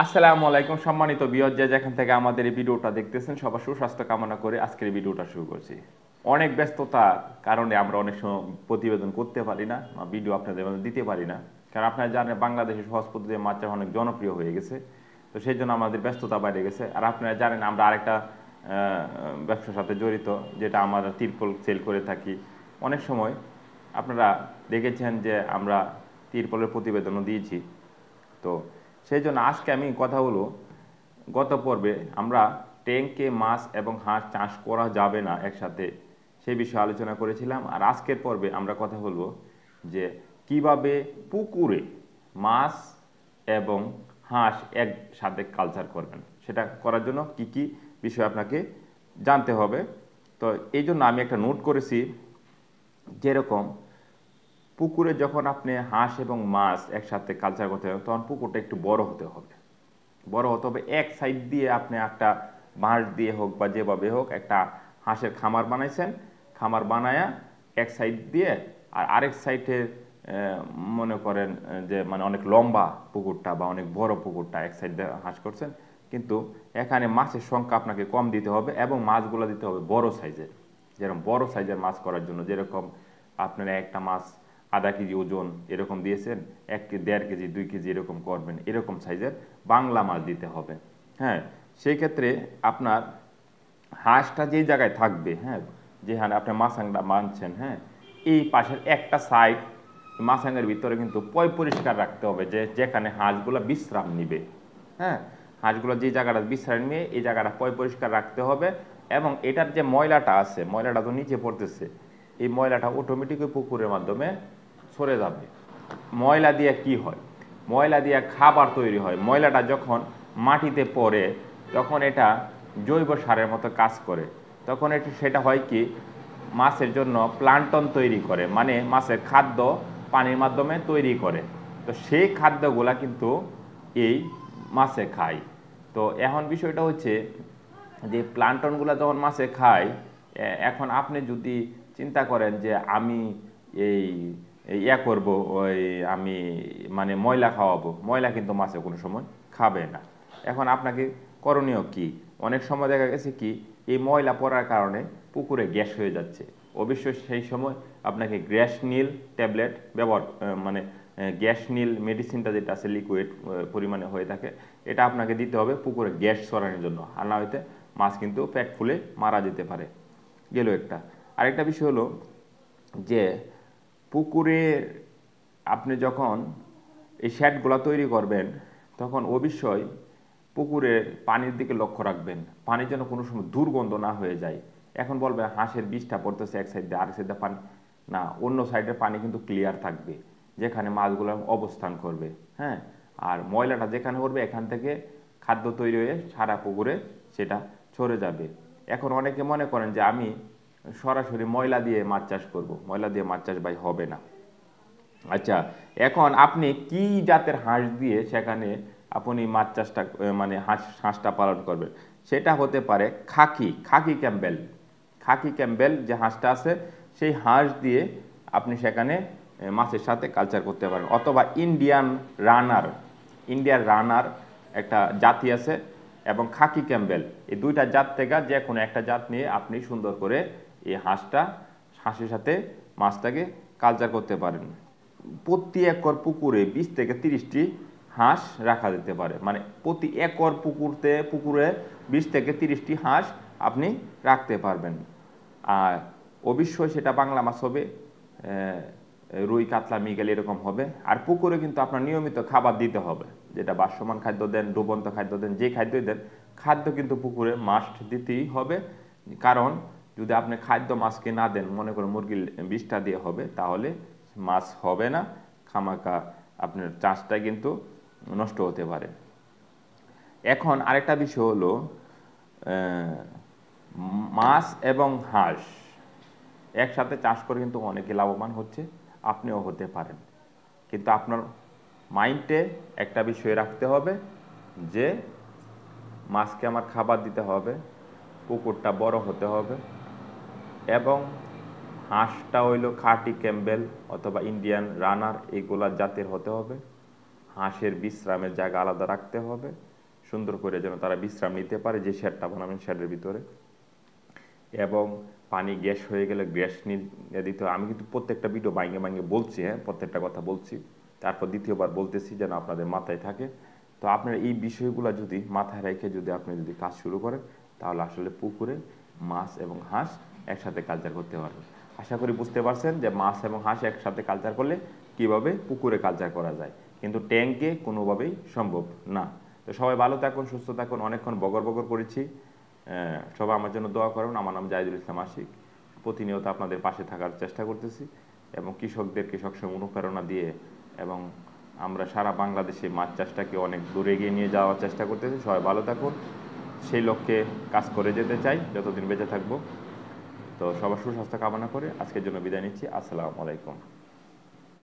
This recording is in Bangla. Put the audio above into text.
আসসালামু আলাইকুম সম্মানিত ভিউয়ার, যে যেখান থেকে আমাদের এই ভিডিওটা দেখতেছেন সবার সুস্বাস্থ্য কামনা করে আজকের এই ভিডিওটা শুরু করছি। অনেক ব্যস্ততার কারণে আমরা অনেক সময় প্রতিবেদন করতে পারি না বা ভিডিও আপনাদের মধ্যে দিতে পারি না, কারণ আপনারা জানেন বাংলাদেশে সহজ পদ্ধতিতে মাছ চাষ অনেক জনপ্রিয় হয়ে গেছে। তো সেই জন্য আমাদের ব্যস্ততা বেড়ে গেছে। আর আপনারা জানেন আমরা আরেকটা ব্যবসার সাথে জড়িত, যেটা আমরা তিরপল সেল করে থাকি। অনেক সময় আপনারা দেখেছেন যে আমরা তিরপলের প্রতিবেদনও দিয়েছি। তো সেই জন্য আজকে আমি কথা বলবো, গত পর্বে আমরা ট্যাঙ্কে মাছ এবং হাঁস চাষ করা যাবে না একসাথে, সেই বিষয়ে আলোচনা করেছিলাম। আর আজকের পর্বে আমরা কথা বলবো যে কিভাবে পুকুরে মাছ এবং হাঁস একসাথে কালচার করবেন, সেটা করার জন্য কি কি বিষয় আপনাকে জানতে হবে। তো এই জন্য আমি একটা নোট করেছি, যেরকম পুকুরে যখন আপনি হাঁস এবং মাছ একসাথে কালচার করতে হবে তখন পুকুরটা একটু বড় হতে হবে। বড় হতে হবে, এক সাইড দিয়ে আপনি একটা বাঁশ দিয়ে হোক বা যেভাবে হোক একটা হাঁসের খামার বানাইছেন, খামার বানায়া এক সাইড দিয়ে আর আরেক সাইডে মনে করেন যে মানে অনেক লম্বা পুকুরটা বা অনেক বড় পুকুরটা এক সাইড দিয়ে হাঁস করছেন, কিন্তু এখানে মাছের সংখ্যা আপনাকে কম দিতে হবে এবং মাছগুলো দিতে হবে বড় সাইজের। যেরকম বড় সাইজের মাছ করার জন্য যেরকম আপনারা একটা মাছ আধা কেজি ওজন এরকম দিয়েছেন, 1.5 কেজি 2 কেজি এরকম করবেন, এরকম সাইজের বাংলা মাছ দিতে হবে। হ্যাঁ, সেই ক্ষেত্রে আপনার হাঁসটা যেই জায়গায় থাকবে, হ্যাঁ, যেখানে আপনি মাছাংটা বাঁধছেন, হ্যাঁ, এই পাশের একটা সাইড মাছাঙ্গের ভিতরে কিন্তু পরিষ্কার রাখতে হবে, যে যেখানে হাঁসগুলো বিশ্রাম নিবে। হ্যাঁ, হাঁসগুলো যে জায়গাটা বিশ্রাম নিয়ে এই জায়গাটা পরিষ্কার রাখতে হবে। এবং এটার যে ময়লাটা আছে, ময়লাটা তো নিচে পড়তেছে, এই ময়লাটা অটোমেটিক পুকুরের মাধ্যমে সরে যাবে। ময়লা দিয়ে কি হয়? ময়লা দিয়ে খাবার তৈরি হয়। ময়লাটা যখন মাটিতে পড়ে তখন এটা জৈব সারের মতো কাজ করে। তখন সেটা হয় কি, মাছের জন্য প্লান্টন তৈরি করে, মানে মাছের খাদ্য পানির মাধ্যমে তৈরি করে। তো সেই খাদ্যগুলা কিন্তু এই মাছে খায়। তো এখন বিষয়টা হচ্ছে যে প্লান্টনগুলো যখন মাছে খায়, এখন আপনি যদি চিন্তা করেন যে আমি এই ইয়া করব, ওই আমি মানে ময়লা খাওয়াবো, ময়লা কিন্তু মাছে কোনো সময় খাবে না। এখন আপনাকে করণীয় কি? অনেক সময় দেখা গেছে কি, এই ময়লা পড়ার কারণে পুকুরে গ্যাস হয়ে যাচ্ছে। অবশ্যই সেই সময় আপনাকে গ্যাস নীল ট্যাবলেট ব্যবহার মানে গ্যাস নীল মেডিসিনটা যেটা আছে লিকুইড পরিমাণে হয়ে থাকে, এটা আপনাকে দিতে হবে পুকুরে গ্যাস সরানোর জন্য। আর না হইতে মাছ কিন্তু পেট ফুলে মারা যেতে পারে। গেল একটা। আরেকটা বিষয় হলো যে পুকুরে আপনি যখন এই শ্যাডগুলো তৈরি করবেন তখন অবশ্যই পুকুরে পানির দিকে লক্ষ্য রাখবেন, পানির যেন কোনো সময় দুর্গন্ধ না হয়ে যায়। এখন বলবে হাঁসের বিষটা পড়তেছে এক সাইড দিয়ে, আরেক সাইডে পানি না, অন্য সাইডের পানি কিন্তু ক্লিয়ার থাকবে যেখানে মাছগুলো অবস্থান করবে। হ্যাঁ, আর ময়লাটা যেখানে করবে এখান থেকে খাদ্য তৈরি হয়ে সারা পুকুরে সেটা ছড়ে যাবে। এখন অনেকে মনে করেন যে আমি সরাসরি ময়লা দিয়ে মাছ চাষ করব, ময়লা দিয়ে মাছ চাষ ভাই হবে না। আচ্ছা, এখন আপনি কি জাতের হাঁস দিয়ে সেখানে আপনি মাছ চাষটা মানে হাঁসটা পালন করবেন, সেটা হতে পারে খাকি খাকি ক্যাম্বেল। খাকি ক্যাম্বেল যে হাঁসটা আছে সেই হাঁস দিয়ে আপনি সেখানে মাছের সাথে কালচার করতে পারেন। অথবা ইন্ডিয়ান রানার একটা জাতি আছে, এবং খাকি ক্যাম্বেল, এই দুইটা জাত থেকে যে কোনো একটা জাত নিয়ে আপনি সুন্দর করে এই হাঁসের সাথে মাছটাকে কালচার করতে পারেন। প্রতি একর পুকুরে 20 থেকে 30টি হাঁস রাখা যেতে পারে, মানে প্রতি একর পুকুরে 20 থেকে 30টি হাঁস আপনি রাখতে পারবেন। আর অবশ্যই সেটা বাংলা মাছ হবে, রুই কাতলা মৃগেল এরকম হবে। আর পুকুরে কিন্তু আপনার নিয়মিত খাবার দিতে হবে, যেটা বাসমান খাদ্য দেন, ডুবন্ত খাদ্য দেন, যে খাদ্যই দেন, খাদ্য কিন্তু পুকুরে মাস্ট দিতেই হবে। কারণ যদি আপনি খাদ্য মাছকে না দেন, মনে করেন মুরগির বিষটা দিয়ে হবে, তাহলে মাছ হবে না, খামাকা আপনার চাষটা কিন্তু নষ্ট হতে পারে। এখন আরেকটা বিষয় হলো মাছ এবং হাঁস একসাথে চাষ করে কিন্তু অনেকে লাভবান হচ্ছে, আপনিও হতে পারেন। কিন্তু আপনার মাইন্ডে একটা বিষয় রাখতে হবে যে মাছকে আমার খাবার দিতে হবে, পুকুরটা বড় হতে হবে, এবং হাঁসটা হইল খাঁটি ক্যাম্বেল অথবা ইন্ডিয়ান রানার, এগুলা জাতের হতে হবে। হাঁসের বিশ্রামের জায়গা আলাদা রাখতে হবে, সুন্দর করে যেন তারা বিশ্রাম নিতে পারে যে শেডটা বানাবেন শেডের ভিতরে। এবং পানি গ্যাস হয়ে গেলে গ্যাস নিয়ে দিতে হবে। আমি কিন্তু প্রত্যেকটা ভিডিও ভাঙে ভাঙে বলছি, হ্যাঁ, প্রত্যেকটা কথা বলছি, তারপর দ্বিতীয়বার বলতেছি যেন আপনাদের মাথায় থাকে। তো আপনারা এই বিষয়গুলো যদি মাথায় রেখে যদি আপনি যদি কাজ শুরু করেন, তাহলে আসলে পুকুরে মাছ এবং হাঁস একসাথে কালচার করতে পারবেন। আশা করি বুঝতে পারছেন যে মাছ এবং হাঁস একসাথে কালচার করলে কিভাবে পুকুরে কালচার করা যায়, কিন্তু ট্যাঙ্কে কোনোভাবেই সম্ভব না। তো সবাই ভালো থাকুন, সুস্থ থাকুন। অনেকক্ষণ বগর বগর করেছি, সবাই আমার জন্য দোয়া করুন। আমার নাম জাহিদুল ইসলাম আশিক। প্রতিনিয়ত আপনাদের পাশে থাকার চেষ্টা করতেছি এবং কৃষকদেরকে সবসময় অনুপ্রেরণা দিয়ে এবং আমরা সারা বাংলাদেশে মাছ চাষটাকে অনেক দূরে এগিয়ে নিয়ে যাওয়ার চেষ্টা করতেছি। সবাই ভালো থাকুন, সেই লক্ষ্যে কাজ করে যেতে চাই যতদিন বেঁচে থাকবো। তো সবার সুস্বাস্থ্য কামনা করে আজকের জন্য বিদায় নিচ্ছি। আসসালামু আলাইকুম।